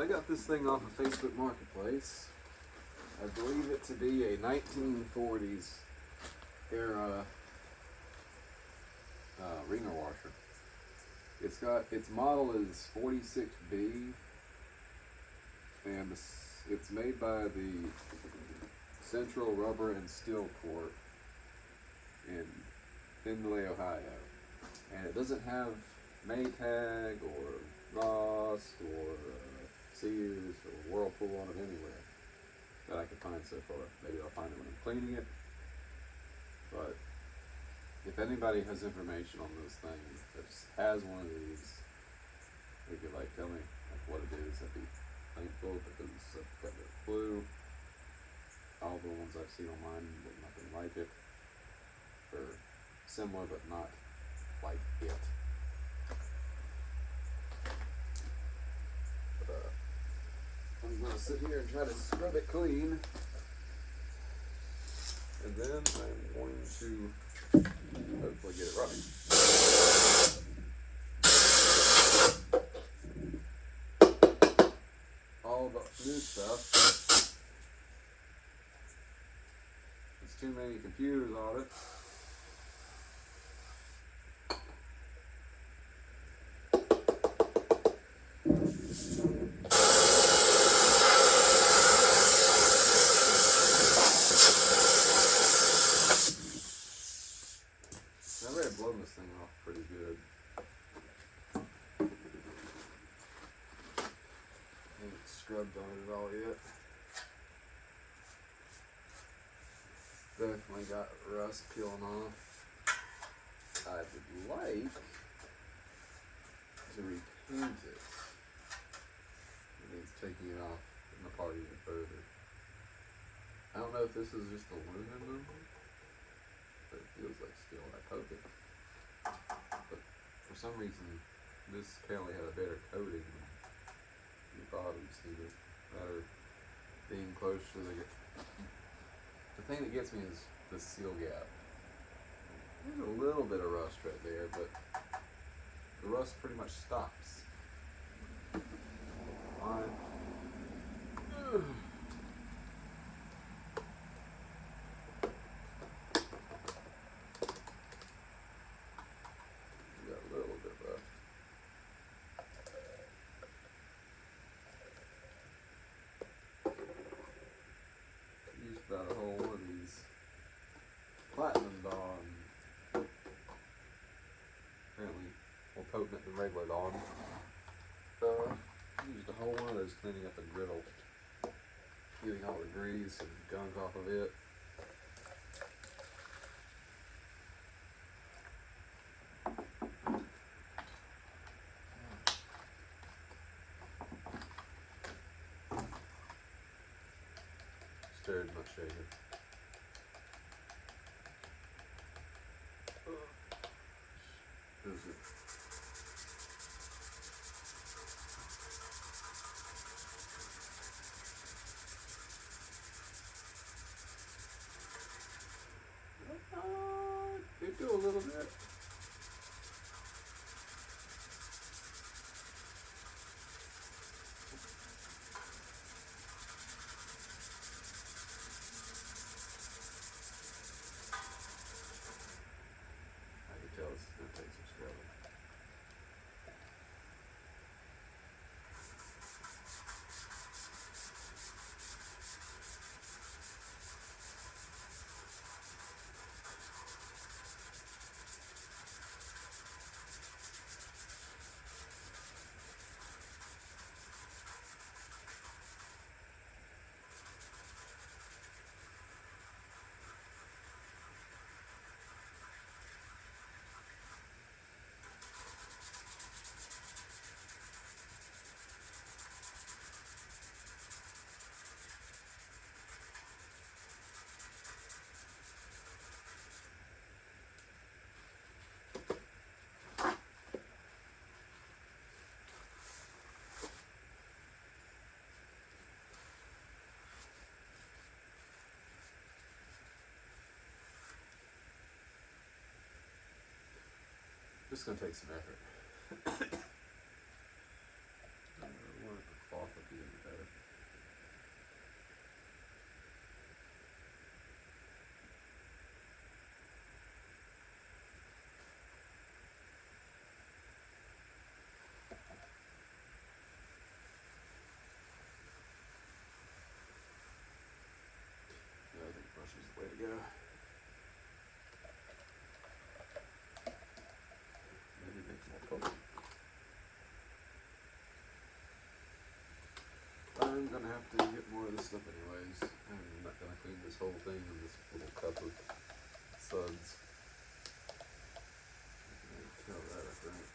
So I got this thing off of Facebook Marketplace. I believe it to be a 1940s era wringer washer. Its model is 46B, and it's made by the Central Rubber and Steel Corp in Findlay, Ohio. And it doesn't have Maytag or Ross or Sears or Whirlpool on it anywhere that I can find so far. Maybe I'll find it when I'm cleaning it. But if anybody has information on those things, that has one of these, they could tell me what it is. I'd be thankful, because I've got no clue. All the ones I've seen online look nothing like it, or similar but not like it. But I'm gonna sit here and try to scrub it clean, and then I'm going to hopefully get it right. All the new stuff. There's too many computers on it. I've already blown this thing off pretty good. I haven't scrubbed on it at all yet. Definitely got rust peeling off. I would like to repaint it. It needs taking it off and apart even further. I don't know if this is just aluminum, but it feels like steel when I poke it. But for some reason, this apparently had a better coating than the bottoms here. Better being close to the thing that gets me is the seal gap. There's a little bit of rust right there, but the rust pretty much stops. Fine. Got a little bit left. Used about a whole one of these platinum Dawn. Apparently more potent than regular Dawn. Used a whole one of those cleaning up the griddle, getting all the grease and gunk off of it. Stirred my shaker. Is it? They do a little bit. I can tell it's going to take some scrubbing. This is going to take some effort. I want to put cloth up here. I'm gonna have to get more of this stuff anyways. I'm not gonna clean this whole thing in this little cup of suds. Fill that up, right?